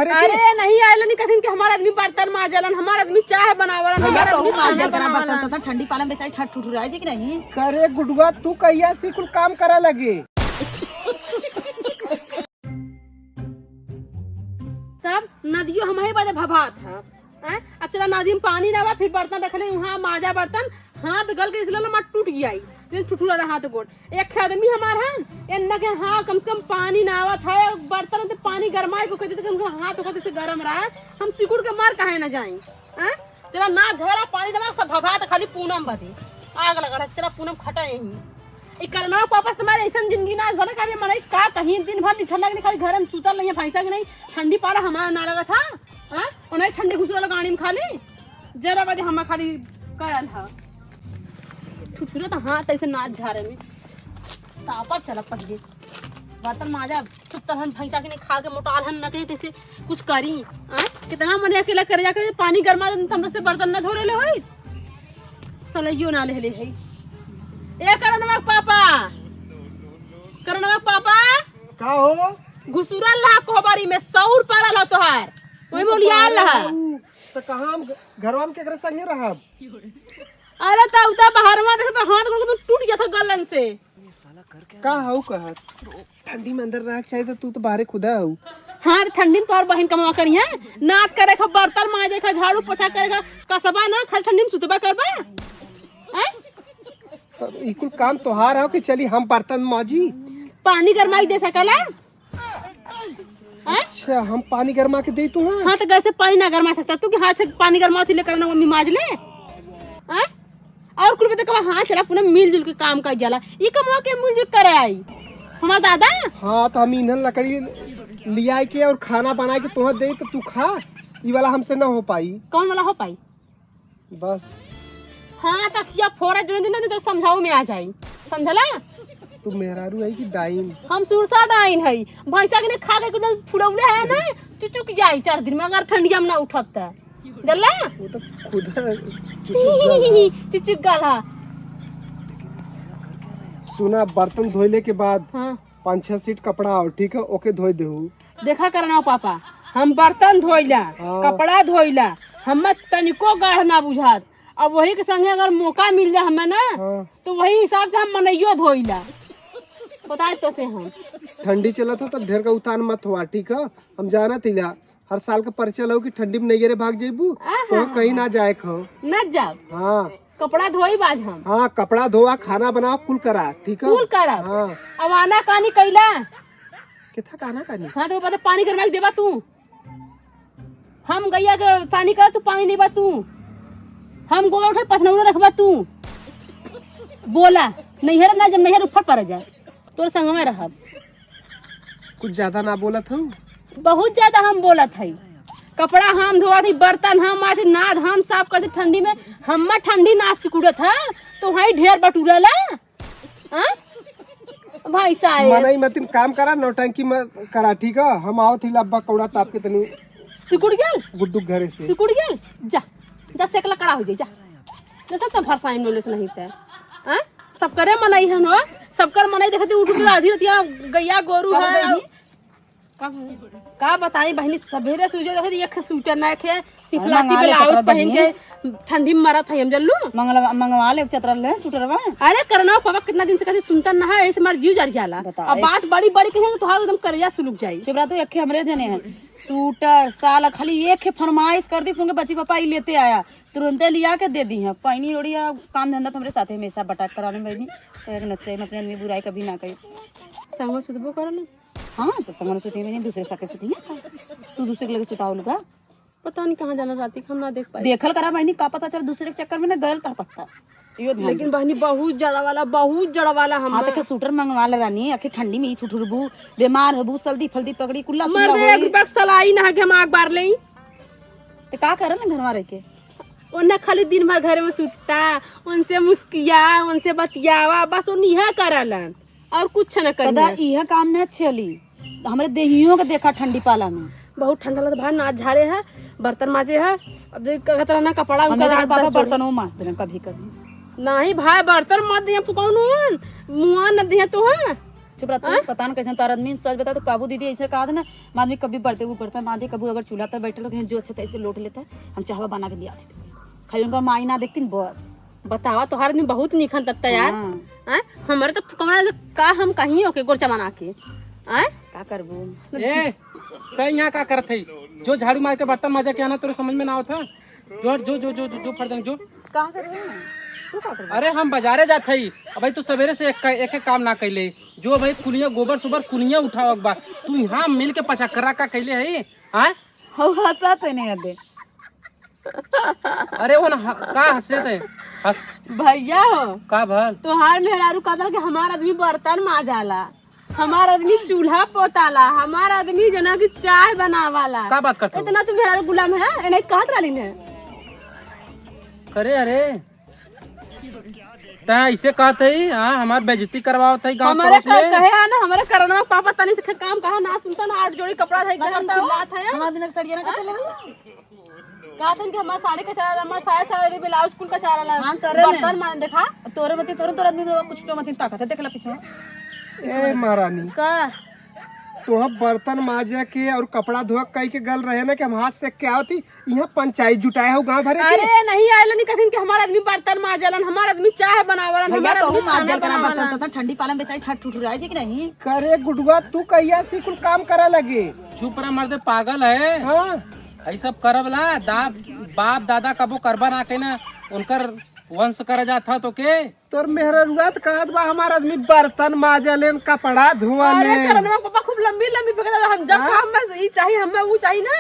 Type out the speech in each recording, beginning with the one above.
करे? अरे नहीं आयल नहीं कथिन कि हमारा आदमी बर्तन माजलन, हमारा आदमी चाय बनावलन, हमारा आदमी खाना बनावलन। तो ठंडी पाला बेचारी ठट ठुठुराई थी कि नहीं? करे गुडुआ तू कहिया से कुल काम करा लगे? तब नदियों हम ही बजे भभा था। अब चला नदी में पानी ना हुआ, फिर बर्तन रख ले वहाँ माजा बर्तन, हाथ गल के इसलिए मत टूट गया, टुटुरा रहा हाथ गोड़। एक आदमी हमारा है न के हाँ कम से कम पानी ना आवत है, बर्तन तो पानी गरमाए को कहते थे हाथ होते से गरम रहा है, हम सिकुड़ के मार कहे न जाए। चला ना झगड़ा पानी दमा सब भभा तो खाली पूनम बदी आग लगा। चला पूनम खटा यही करना वापस तुम्हारे ऐसा जिंदगी ना भले का मन का कहीं दिन भर ठंडा के खाली घर में सुतल नहीं है भैंसा के नहीं ठंडी पारा हमारा ना लगा था। उन्हें ठंडी घुसरा गाड़ी में खाली जरा बजे हम खाली करल था छुछुरे तो हाथ ऐसे नाच झारे में तापा चला पहले बर्तन माजा सुतल हम भैंसा के नहीं खा के मोटाल हम न कहीं तैसे कुछ करी। कितना मन अकेला करे जाके पानी गरमा हम से बर्तन न धोरे ले होई सलैयो ना ले है। ए करनवा पापा का हो घुसुरा ला कोहबारी में 100 रुपया ला तोहार कोई बोलिया ला तो कहां हम घरवा में केकरे संगे रहब? अरे तब तो बाहर में देखो तो हाथ गोड़ तो टूट गया था गलन से। का हऊ कहत ठंडी में अंदर रह चाहिए तो तू तो बाहर खुदा हऊ। हाँ ठंडी में तोहार बहन कमा करी है नाच करे खा बर्तन माजे खा झाड़ू पोछा करे खा कसबा ना खाली ठंडी में सुतबा करबा। ई कुल काम तोहार हो कि चली हम बर्तन माजी? पानी गरमाई दे सकला? अच्छा हम पानी गरमा के दे तू? हाँ तो कैसे पानी ना गरमा सकता तू कि हाथ से पानी गरमा ले करना मम्मी माज ले। और कुल बता कहा हाँ चला पुनः मिलजुल के काम कर जाला ये कमा के मिलजुल करे आई हमारा दादा। हाँ तो हम इन्हन लकड़ी लिया के और खाना बना के तुह दे तो तू खा, ये वाला हमसे ना हो पाई। कौन वाला हो पाई? बस हाँ तक या फोरा जो दिन तो समझाओ में आ जाई समझला। तू मेहरारू है कि डाइन? हम सुरसा डाइन है भैंसा के ने खा के एकदम फुलौले है ना चुचुक जाई 4 दिन में अगर ठंडिया में ना उठत जल्ला वो तो खुद चुचुक गाला। सुना बर्तन धोइले के बाद हाँ 5-6 सीट कपड़ा और ठीक है ओके धोई देहू। देखा करना पापा हम बर्तन धोइला कपड़ा धोइला हम तनिको गाढ़ ना बुझात। अब वही के संगे अगर मौका मिल जाए हमें ना तो वही हिसाब से हम मनइयो धोइला बताए तो से हम। ठंडी चला था तब ढेर का उतान मत हुआ ठीक है। हम जाना तिला हर साल का परिचय लो कि ठंडी में नहीं भाग जेबू तो कहीं ना जाए खो न जाओ। हाँ कपड़ा धोई बाज हम। हाँ कपड़ा धोआ खाना बनाओ कुल करा ठीक है। कुल करा हाँ अब आना कहानी कैला कितना कहना कहनी। हाँ तो पता पानी गरमा के देबा तू हम गैया के सानी कर तू पानी लेबा तू हम गोबर उठे पथनौरा रखबा तू बोला नैहर ना जब नैहर ऊपर पड़ जाए तोर संग में रहब। कुछ ज्यादा ना बोला था? बहुत ज्यादा हम बोलत है। कपड़ा हम धोआ थी बर्तन हम आती नाद हम साफ करती ठंडी में हम ठंडी ना सिकुड़त है तो वही ढेर बटूरला भाई साहब मनाई मत काम करा नौटंकी मत करा ठीक है। हम आओ थी लब्बा कौड़ा ताप के तनी सिकुड़ गेल गुड्डू घरे से सिकुड़ गेल जा 10 एक लकड़ा हो जाए जा जैसा तो फरसाइन नोले से नहीं थे। सब करे मनाई है नो सब कर मनाई देखती उठ के आधी रतिया गैया गोरू है का बताई बहनी सवेरे सूझे देखती एक स्वेटर ना खे सिफलाती ब्लाउज पहन के ठंडी में मरत है हम जल्लू मंगवा ले चतरा ले स्वेटरवा। अरे करना पापा कितना दिन से कभी सुनता ना है ऐसे हमारा जीव जल जाला। अब बात बड़ी बड़ी कहेंगे तो हर एकदम करिया सुलग जाई। चिबरा तो एक हमरे जने हैं स्वेटर साल खाली एक फरमाइश कर दी फोन के बच्ची पापा लेते आया तुरंते लिया के दे दी है। पानी रोड़िया काम धंधा तो हमारे साथ हमेशा बटाट कराने बहनी तो एक नच्चे में अपने आदमी बुराई कभी ना कही संग सुतबो करल। हाँ तो संग सुती में दूसरे साके सुती तू दूसरे के लगे सुताओ लगा पता नहीं कहाँ जाना राती हम ना देख पाए देखल करा बहनी का पता चल दूसरे के चक्कर में ना गल कर पत्ता लेकिन बहनी बहुत जड़ा वाला हम हाँ तो सूटर मंगवा ले रानी आखिर ठंडी में छुटुरबू बीमार हबू सल्दी फल्दी पकड़ी कुल्ला मर दे 1 रुपया सलाई ना के हम आग बार ले तो का करल ना घरवा रह के ओना खाली दिन भर घर में सुतता उनसे मुस्किया उनसे बतियावा बस उन यह करलन और कुछ न कर यह काम न चली हमारे देहियों के देखा ठंडी पाला में बहुत ठंडा लगता भाई नाच झारे है बर्तन माजे है अब कहत रहना कपड़ा बर्तन वो माज देना कभी कभी नहीं भाई बर्तन मत दिया तू कौन मुआ न दिया तू है चुप रहता है, पता न कैसे तार आदमी सच बता तो काबू दीदी ऐसे कहा था ना आदमी कभी बढ़ते वो बढ़ता माँ कभी अगर चूल्हा पर बैठे तो कहीं जो अच्छा ऐसे लोट लेता है हम चाहवा बना के दिया थे खाली उनका माई ना देखती बस बतावा तो हर दिन बहुत निखन लगता यार। हैं हमारे तो कमरा का हम कहीं ओके गोरचा बना के हैं का करबू ए कहीं यहाँ का करत है जो झाड़ू मार के बर्तन माजा के आना तेरे समझ में ना होता जो जो जो जो जो फर्दंग जो कहाँ कर रहे हैं तू का कर अरे हम बाजारे जात हई अब भाई तू सवेरे से एक काम ना कैले जो भाई कुलिया गोबर सुबर कुलिया उठाओ एक बार तू यहाँ मिल के पचकरा का कैले है हाँ हो हंसा तो नहीं दे अरे वो ना का हंसे थे हंस भैया हो का भल तोहार मेहरारू कहता कि हमार आदमी बर्तन माजाला हमार आदमी चूल्हा पोताला हमार आदमी जना की चाय बनावाला का बात करते हो? इतना तू मेहरारू गुलाम है नहीं कहत रही ने करे अरे ता ऐसे कहते ही हाँ हमार बेइज्जती करवाओ थे गांव हमारे पड़ोस में कहे है ना हमारे करना पापा तनी से काम कहा ना सुनता ना 8 जोड़ी कपड़ा है घर में चिल्लात है हमारे दिन सड़िया ना चले कहा था कि हमार साड़ी का चारा हमार साया साड़ी ब्लाउज कुल का चारा हाँ, करे ने। बर्तन मान देखा तोरे मती तोरे आदमी में कुछ तो मती ताकत है देख ले पीछे ए महारानी का तो हम बर्तन माजे के और कपड़ा धोआ कई के गल रहे ना कि हम हाथ से क्या होती यहाँ पंचायत जुटाया हो गाँव भरे के। अरे नहीं आयल नहीं कथिन कि हमार आदमी बर्तन माजलन हमार आदमी चाय बनावलन भैया हमार तो आदमी हम मार खाना दे करा बनावलन बर्तन ठंडी पालन बेचारी ठट ठुठ रहा है कि नहीं करे गुडुआ तू कहिया से कुल काम करा लगे। चुप रहा मर्दे पागल है हाँ यही सब करब ला बाप दादा कबो करबा ना के ना उनकर वंश कर जाता तो के तोर मेहररुआ तो कहत बा हमार आदमी बर्तन माजलेन कपड़ा अरे धोवलेन। करनवा पापा खूब लंबी लंबी पकड़ हम जब काम में ई चाहिए हमें वो चाहिए ना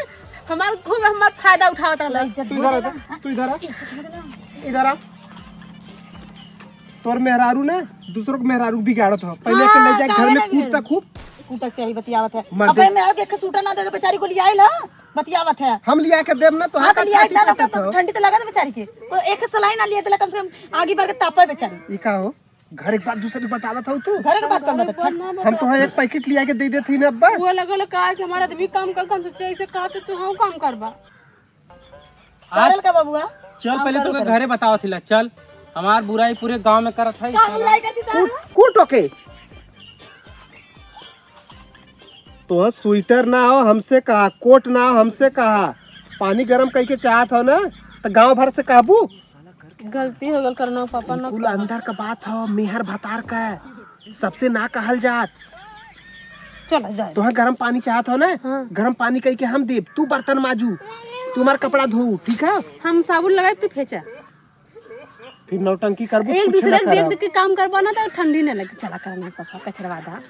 हमार खूब हमार फायदा उठावत रहल तू इधर आ, तू इधर आ, इधर आ। तोर मेहरारू ने दूसरों को मेहरारू बिगाड़त हो पहले के ले जाए घर में कूटता खूब कूटक चाहिए बतियावत है मर अब दे। मैं एक सूटा ना दे बेचारी को ले आइल हां बतियावत है हम लिया के देब ना तो हाँ हाथ तो लिया छाती इतना पकड़त हो। ठंडी तो लगा बेचारी के तो एक सलाई ना लिए तो कम से कम आगे बढ़ के तापा बेचारी ई का हो घर एक बार दूसरे बतावत हो तू घर के बात कर मत ठंड हम तो एक पैकेट लिया के दे देती ना अब्बा। वो लगल का कि हमारा आदमी काम करता हम सोचे ऐसे कहते तू हम काम करबा करल का बबुआ चल पहले तो घरे बताओ थिला चल हमार बुराई पूरे गांव में करत है कूट ओके तो स्वेटर ना हो हमसे कहा कोट ना हो हमसे कहा पानी गरम करके चाहत हो ना तो गांव भर से काबू गलती हो गल करना पापा न कुल अंदर का बात हो मेहर भतार का सबसे ना कहल जात। चल जाए तो गरम पानी चाहत हो ना हाँ। गरम पानी कह के हम देब तू बर्तन माजू तू हमार कपड़ा धो ठीक है हम साबुन लगाए तो फेंचा फिर नौटंकी करबू एक कुछ दूसरे ना के देख करब। देख के काम करबा ना तो ठंडी न लगे चला करना पापा कचरवा दा